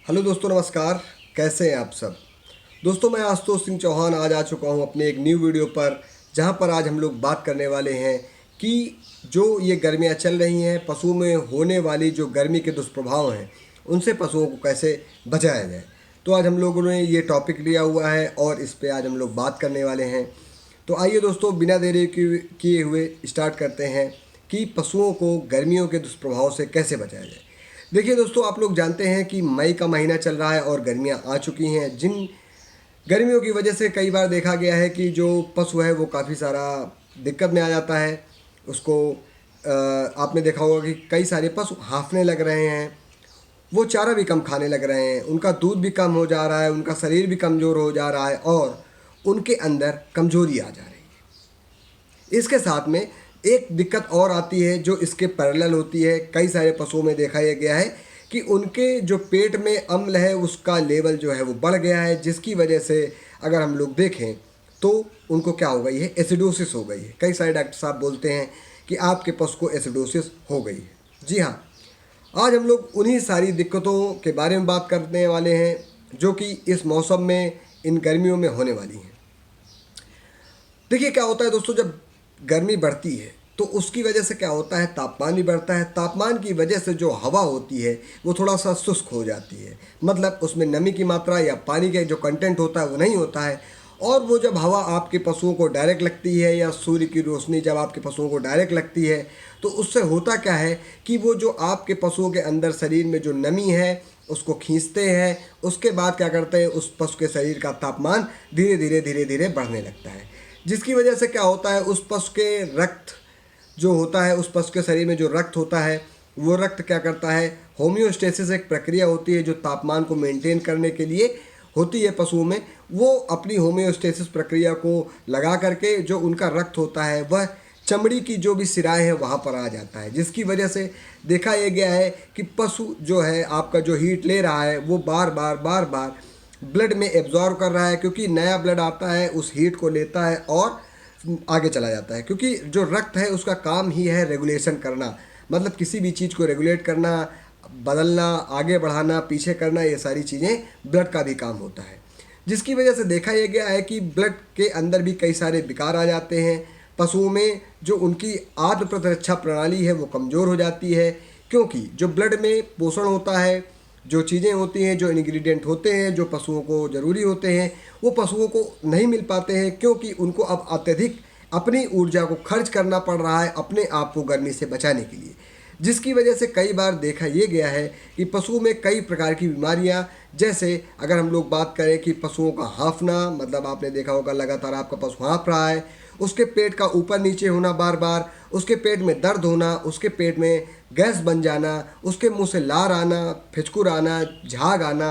Hello दोस्तों, नमस्कार। कैसे हैं आप सब। दोस्तों, मैं आशुतोष सिंह चौहान आज आ चुका हूं अपने एक न्यू वीडियो पर, जहां पर आज हम लोग बात करने वाले हैं कि जो ये गर्मियां चल रही हैं, पशुओं में होने वाली जो गर्मी के दुष्प्रभाव हैं उनसे पशुओं को कैसे बचाया जाए। तो आज हम लोगों ने ये टॉपिक लिया हुआ है और इस पे आज हम लोग बात करने वाले हैं। तो आइए दोस्तों, बिना देरी किए हुए स्टार्ट करते हैं कि पशुओं को गर्मियों के दुष्प्रभाव से कैसे बचाया जाए। देखिए दोस्तों, आप लोग जानते हैं कि मई का महीना चल रहा है और गर्मियां आ चुकी हैं, जिन गर्मियों की वजह से कई बार देखा गया है कि जो पशु है वो काफ़ी सारा दिक्कत में आ जाता है। उसको आपने देखा होगा कि कई सारे पशु हांफने लग रहे हैं, वो चारा भी कम खाने लग रहे हैं, उनका दूध भी कम हो जा रहा है, उनका शरीर भी कमज़ोर हो जा रहा है और उनके अंदर कमजोरी आ जा रही है। इसके साथ में एक दिक्कत और आती है जो इसके पैरेलल होती है। कई सारे पशुओं में देखा यह गया है कि उनके जो पेट में अम्ल है उसका लेवल जो है वो बढ़ गया है, जिसकी वजह से अगर हम लोग देखें तो उनको क्या हो गई है, एसिडोसिस हो गई है। कई सारे डॉक्टर साहब बोलते हैं कि आपके पशु को एसिडोसिस हो गई है। जी हाँ, आज हम लोग उन्हीं सारी दिक्कतों के बारे में बात करने वाले हैं जो कि इस मौसम में, इन गर्मियों में होने वाली हैं। देखिए क्या होता है दोस्तों, जब गर्मी बढ़ती है तो उसकी वजह से क्या होता है, तापमान भी बढ़ता है। तापमान की वजह से जो हवा होती है वो थोड़ा सा शुष्क हो जाती है, मतलब उसमें नमी की मात्रा या पानी का जो कंटेंट होता है वो नहीं होता है। और वो जब हवा आपके पशुओं को डायरेक्ट लगती है या सूर्य की रोशनी जब आपके पशुओं को डायरेक्ट लगती है तो उससे होता क्या है कि वो जो आपके पशुओं के अंदर शरीर में जो नमी है उसको खींचते हैं। उसके बाद क्या करते हैं, उस पशु के शरीर का तापमान धीरे धीरे बढ़ने लगता है, जिसकी वजह से क्या होता है, उस पशु के रक्त जो होता है, उस पशु के शरीर में जो रक्त होता है वो रक्त क्या करता है, होम्योस्टेसिस एक प्रक्रिया होती है जो तापमान को मेंटेन करने के लिए होती है पशुओं में। वो अपनी होम्योस्टेसिस प्रक्रिया को लगा करके जो उनका रक्त होता है वह चमड़ी की जो भी सिराएं हैं वहाँ पर आ जाता है, जिसकी वजह से देखा यह गया है कि पशु जो है आपका जो हीट ले रहा है वो बार बार ब्लड में एब्जॉर्व कर रहा है, क्योंकि नया ब्लड आता है उस हीट को लेता है और आगे चला जाता है। क्योंकि जो रक्त है उसका काम ही है रेगुलेशन करना, मतलब किसी भी चीज़ को रेगुलेट करना, बदलना, आगे बढ़ाना, पीछे करना, ये सारी चीज़ें ब्लड का भी काम होता है। जिसकी वजह से देखा यह गया है कि ब्लड के अंदर भी कई सारे विकार आ जाते हैं पशुओं में। जो उनकी आत्म प्रतिरक्षा प्रणाली है वो कमज़ोर हो जाती है, क्योंकि जो ब्लड में पोषण होता है, जो चीज़ें होती हैं, जो इंग्रेडिएंट होते हैं जो पशुओं को ज़रूरी होते हैं वो पशुओं को नहीं मिल पाते हैं, क्योंकि उनको अब अत्यधिक अपनी ऊर्जा को खर्च करना पड़ रहा है अपने आप को गर्मी से बचाने के लिए। जिसकी वजह से कई बार देखा ये गया है कि पशुओं में कई प्रकार की बीमारियां, जैसे अगर हम लोग बात करें कि पशुओं का हाँफना, मतलब आपने देखा होगा लगातार आपका पशु हाँफ रहा है, उसके पेट का ऊपर नीचे होना बार बार, उसके पेट में दर्द होना, उसके पेट में गैस बन जाना, उसके मुंह से लार आना, फिचकुर आना, झाग आना,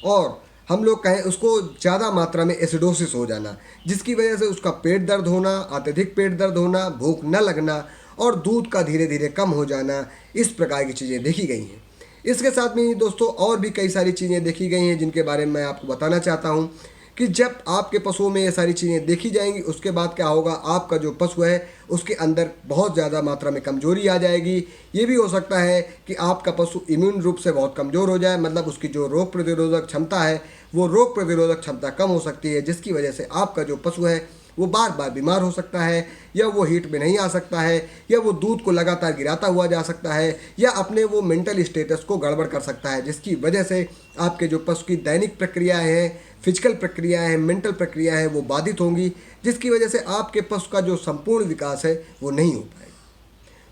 और हम लोग कहें उसको ज़्यादा मात्रा में एसिडोसिस हो जाना, जिसकी वजह से उसका पेट दर्द होना, अत्यधिक पेट दर्द होना, भूख न लगना और दूध का धीरे धीरे कम हो जाना, इस प्रकार की चीज़ें देखी गई हैं। इसके साथ में ही दोस्तों और भी कई सारी चीज़ें देखी गई हैं जिनके बारे में मैं आपको बताना चाहता हूं कि जब आपके पशुओं में ये सारी चीज़ें देखी जाएंगी उसके बाद क्या होगा, आपका जो पशु है उसके अंदर बहुत ज़्यादा मात्रा में कमजोरी आ जाएगी। ये भी हो सकता है कि आपका पशु इम्यून रूप से बहुत कमज़ोर हो जाए, मतलब उसकी जो रोग प्रतिरोधक क्षमता है वो रोग प्रतिरोधक क्षमता कम हो सकती है, जिसकी वजह से आपका जो पशु है वो बार बार बीमार हो सकता है, या वो हीट में नहीं आ सकता है, या वो दूध को लगातार गिराता हुआ जा सकता है, या अपने वो मेंटल स्टेटस को गड़बड़ कर सकता है, जिसकी वजह से आपके जो पशु की दैनिक प्रक्रियाएं हैं, फिजिकल प्रक्रियाएं हैं, मेंटल प्रक्रियाएं हैं वो बाधित होंगी, जिसकी वजह से आपके पशु का जो संपूर्ण विकास है वो नहीं हो पाएगा।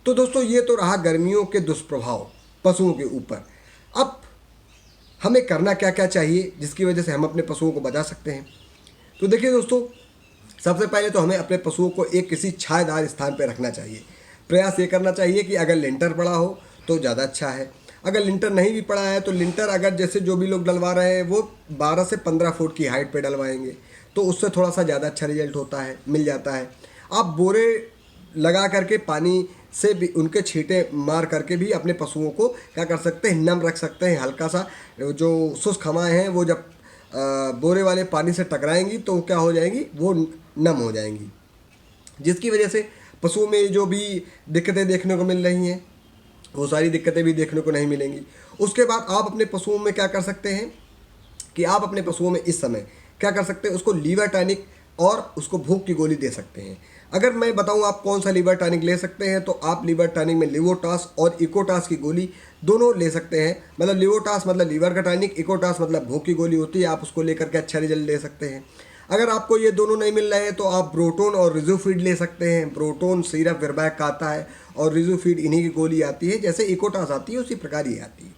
तो दोस्तों, ये तो रहा गर्मियों के दुष्प्रभाव पशुओं के ऊपर। अब हमें करना क्या क्या चाहिए जिसकी वजह से हम अपने पशुओं को बचा सकते हैं। तो देखिए दोस्तों, सबसे पहले तो हमें अपने पशुओं को एक किसी छायादार स्थान पर रखना चाहिए। प्रयास ये करना चाहिए कि अगर लिंटर पड़ा हो तो ज़्यादा अच्छा है, अगर लिंटर नहीं भी पड़ा है तो लिंटर अगर जैसे जो भी लोग डलवा रहे हैं वो 12 से 15 फुट की हाइट पे डलवाएंगे तो उससे थोड़ा सा ज़्यादा अच्छा रिजल्ट होता है, मिल जाता है। आप बोरे लगा करके पानी से भी उनके छींटे मार करके भी अपने पशुओं को क्या कर सकते हैं, नम रख सकते हैं। हल्का सा जो शुष्क हवाएँ हैं वो जब बोरे वाले पानी से टकराएंगी तो क्या हो जाएंगी, वो नम हो जाएंगी, जिसकी वजह से पशुओं में जो भी दिक्कतें देखने को मिल रही हैं वो सारी दिक्कतें भी देखने को नहीं मिलेंगी। उसके बाद आप अपने पशुओं में क्या कर सकते हैं कि आप अपने पशुओं में इस समय क्या कर सकते हैं, उसको लीवर टॉनिक और उसको भूख की गोली दे सकते हैं। अगर मैं बताऊं आप कौन सा लीवर टॉनिक ले सकते हैं, तो आप लीवर टॉनिक में लिवोटास और इकोटास की गोली दोनों ले सकते हैं। मतलब लिवोटास मतलब लीवर का टॉनिक, इकोटास मतलब भूख की गोली होती है, आप उसको लेकर के अच्छा रिजल्ट ले सकते हैं। अगर आपको ये दोनों नहीं मिल रहे हैं तो आप ब्रोटोन और रिजोफीड ले सकते हैं। ब्रोटोन सिरप विरबैक का आता है और रिजोफीड इन्हीं की गोली आती है, जैसे इकोटास आती है उसी प्रकार ये आती है।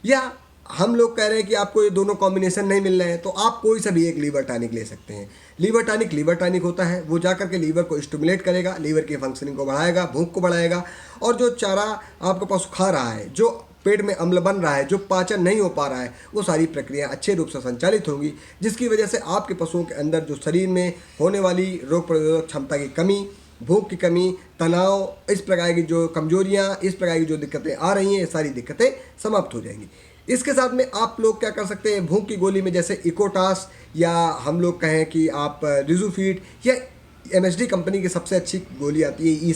या हम लोग कह रहे हैं कि आपको ये दोनों कॉम्बिनेशन नहीं मिल रहे हैं, तो आप कोई सा भी एक लीवर टॉनिक ले सकते हैं। लीवर टॉनिक होता है, वो जाकर के लीवर को स्टिमुलेट करेगा, लीवर की फंक्शनिंग को बढ़ाएगा, भूख को बढ़ाएगा, और जो चारा आपके पास खा रहा है, जो पेट में अम्ल बन रहा है, जो पाचन नहीं हो पा रहा है, वो सारी प्रक्रिया अच्छे रूप से संचालित होंगी, जिसकी वजह से आपके पशुओं के अंदर जो शरीर में होने वाली रोग प्रतिरोधक क्षमता की कमी, भूख की कमी, तनाव, इस प्रकार की जो कमजोरियाँ, इस प्रकार की जो दिक्कतें आ रही हैं, ये सारी दिक्कतें समाप्त हो जाएंगी। इसके साथ में आप लोग क्या कर सकते हैं, भूख की गोली में जैसे इकोटास, या हम लोग कहें कि आप रिजोफीड, या एमएसडी कंपनी की सबसे अच्छी गोली आती है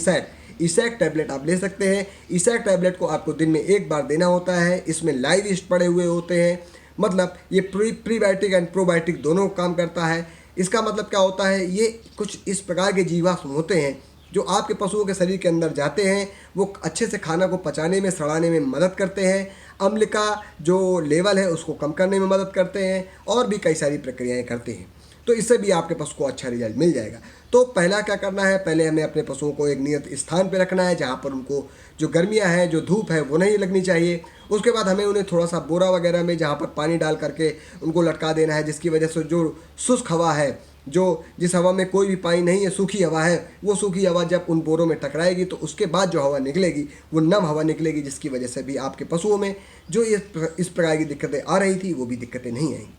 ईसैक टैबलेट आप ले सकते हैं। ईसैक टैबलेट को आपको दिन में एक बार देना होता है। इसमें लाइव ईस्ट पड़े हुए होते हैं, मतलब ये प्रीबायोटिक एंड प्रोबायोटिक दोनों काम करता है। इसका मतलब क्या होता है, ये कुछ इस प्रकार के जीवाश्म होते हैं जो आपके पशुओं के शरीर के अंदर जाते हैं, वो अच्छे से खाना को पचाने में, सड़ाने में मदद करते हैं, अम्ल का जो लेवल है उसको कम करने में मदद करते हैं, और भी कई सारी प्रक्रियाएं करते हैं। तो इससे भी आपके पशु को अच्छा रिजल्ट मिल जाएगा। तो पहला क्या करना है, पहले हमें अपने पशुओं को एक नियत स्थान पर रखना है जहाँ पर उनको जो गर्मियाँ हैं, जो धूप है, वो नहीं लगनी चाहिए। उसके बाद हमें उन्हें थोड़ा सा बोरा वगैरह में जहाँ पर पानी डाल करके उनको लटका देना है, जिसकी वजह से जो शुष्क हवा है, जो जिस हवा में कोई भी पानी नहीं है, सूखी हवा है, वो सूखी हवा जब उन बोरों में टकराएगी तो उसके बाद जो हवा निकलेगी वो नम हवा निकलेगी, जिसकी वजह से भी आपके पशुओं में जो इस प्रकार की दिक्कतें आ रही थी वो भी दिक्कतें नहीं आएंगी।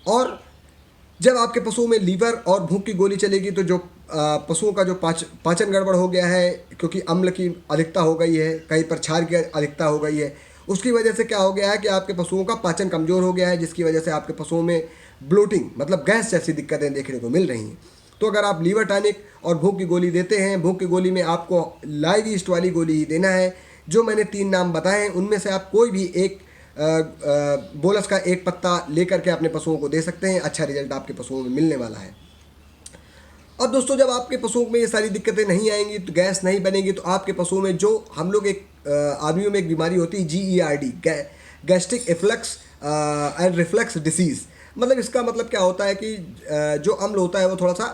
और जब आपके पशुओं में लीवर और भूख की गोली चलेगी तो जो पशुओं का जो पाचन गड़बड़ हो गया है, क्योंकि अम्ल की अधिकता हो गई है, कहीं पर क्षार की अधिकता हो गई है, उसकी वजह से क्या हो गया है कि आपके पशुओं का पाचन कमज़ोर हो गया है, जिसकी वजह से आपके पशुओं में ब्लोटिंग मतलब गैस जैसी दिक्कतें देखने को मिल रही हैं। तो अगर आप लीवर टॉनिक और भूख की गोली देते हैं, भूख की गोली में आपको लाइव ईस्ट वाली गोली ही देना है। जो मैंने 3 नाम बताए हैं उनमें से आप कोई भी एक बोलस का एक पत्ता लेकर के अपने पशुओं को दे सकते हैं, अच्छा रिजल्ट आपके पशुओं में मिलने वाला है। अब दोस्तों, जब आपके पशुओं में ये सारी दिक्कतें नहीं आएंगी, तो गैस नहीं बनेगी, तो आपके पशुओं में जो हम लोग एक आदमियों में एक बीमारी होती है GERD, gastric efflux and reflux disease, मतलब इसका मतलब क्या होता है कि जो अम्ल होता है वो थोड़ा सा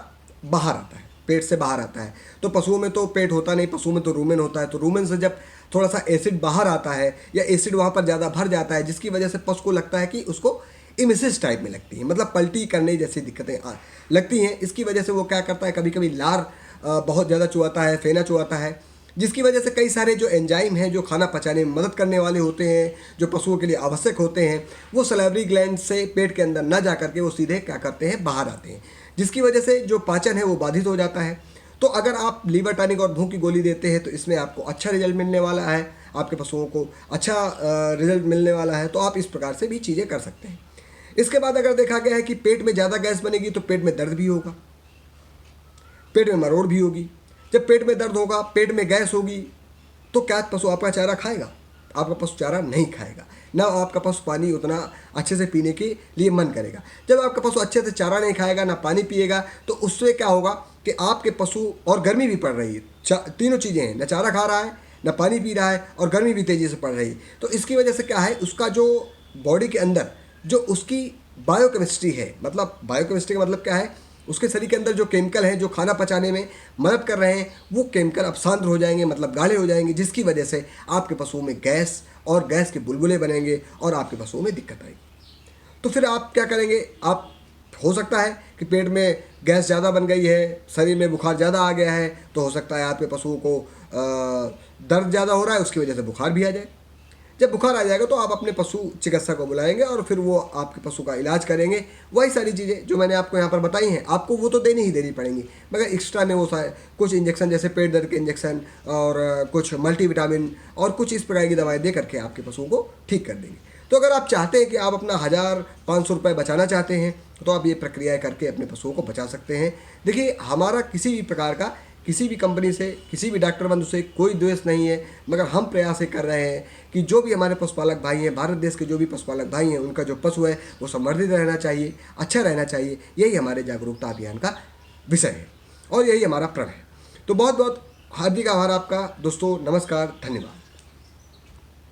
बाहर आता है, पेट से बाहर आता है। तो पशुओं में तो पेट होता नहीं, पशुओं में तो रूमेन होता है। तो रूमेन से जब थोड़ा सा एसिड बाहर आता है या एसिड वहाँ पर ज़्यादा भर जाता है, जिसकी वजह से पशु को लगता है कि उसको इमिसिस टाइप में लगती है, मतलब पलटी करने जैसी दिक्कतें लगती हैं। इसकी वजह से वो क्या करता है, कभी कभी लार बहुत ज़्यादा चुआता है, फेना चुआता है, जिसकी वजह से कई सारे जो एंजाइम हैं जो खाना पचाने में मदद करने वाले होते हैं, जो पशुओं के लिए आवश्यक होते हैं, वो सलाइवरी ग्लैंड से पेट के अंदर न जा करके वो सीधे क्या करते हैं, बाहर आते हैं, जिसकी वजह से जो पाचन है वो बाधित हो जाता है। तो अगर आप लीवर टॉनिक और भूख की गोली देते हैं तो इसमें आपको अच्छा रिजल्ट मिलने वाला है, आपके पशुओं को अच्छा रिजल्ट मिलने वाला है। तो आप इस प्रकार से भी चीज़ें कर सकते हैं। इसके बाद अगर देखा गया है कि पेट में ज़्यादा गैस बनेगी तो पेट में दर्द भी होगा, पेट में मरोड़ भी होगी। जब पेट में दर्द होगा, पेट में गैस होगी, तो क्या पशु आपका चारा खाएगा? आपका पशु चारा नहीं खाएगा, ना आपका पशु पानी उतना अच्छे से पीने के लिए मन करेगा। जब आपका पशु अच्छे से चारा नहीं खाएगा, ना पानी पिएगा, तो उससे क्या होगा कि आपके पशु, और गर्मी भी पड़ रही है, तीनों चीज़ें हैं, ना चारा खा रहा है, ना पानी पी रहा है, और गर्मी भी तेज़ी से पड़ रही है। तो इसकी वजह से क्या है, उसका जो बॉडी के अंदर जो उसकी बायोकेमिस्ट्री है, मतलब बायोकेमिस्ट्री का मतलब क्या है, उसके शरीर के अंदर जो केमिकल हैं जो खाना पचाने में मदद कर रहे हैं, वो केमिकल अब सांद्र हो जाएंगे, मतलब गाढ़े हो जाएंगे, जिसकी वजह से आपके पशुओं में गैस और गैस के बुलबुले बनेंगे और आपके पशुओं में दिक्कत आएगी। तो फिर आप क्या करेंगे, आप हो सकता है कि पेट में गैस ज़्यादा बन गई है, शरीर में बुखार ज़्यादा आ गया है, तो हो सकता है आपके पशुओं को दर्द ज़्यादा हो रहा है, उसकी वजह से बुखार भी आ जाए। जब बुखार आ जाएगा तो आप अपने पशु चिकित्सक को बुलाएंगे और फिर वो आपके पशु का इलाज करेंगे। वही सारी चीज़ें जो मैंने आपको यहाँ पर बताई हैं, आपको वो तो देनी ही देनी पड़ेंगी, मगर एक्स्ट्रा में वो कुछ इंजेक्शन, जैसे पेट दर्द के इंजेक्शन और कुछ मल्टीविटामिन और कुछ इस प्रकार की दवाएं दे करके आपके पशुओं को ठीक कर देंगे। तो अगर आप चाहते हैं कि आप अपना 1500 रुपये बचाना चाहते हैं, तो आप ये प्रक्रियाएँ करके अपने पशुओं को बचा सकते हैं। देखिए, हमारा किसी भी प्रकार का किसी भी कंपनी से, किसी भी डॉक्टर बंधु से कोई द्वेष नहीं है, मगर हम प्रयास ये कर रहे हैं कि जो भी हमारे पशुपालक भाई हैं, भारत देश के जो भी पशुपालक भाई हैं, उनका जो पशु है वो संवर्धित रहना चाहिए, अच्छा रहना चाहिए। यही हमारे जागरूकता अभियान का विषय है और यही हमारा प्रण है। तो बहुत बहुत हार्दिक आभार आपका दोस्तों। नमस्कार, धन्यवाद।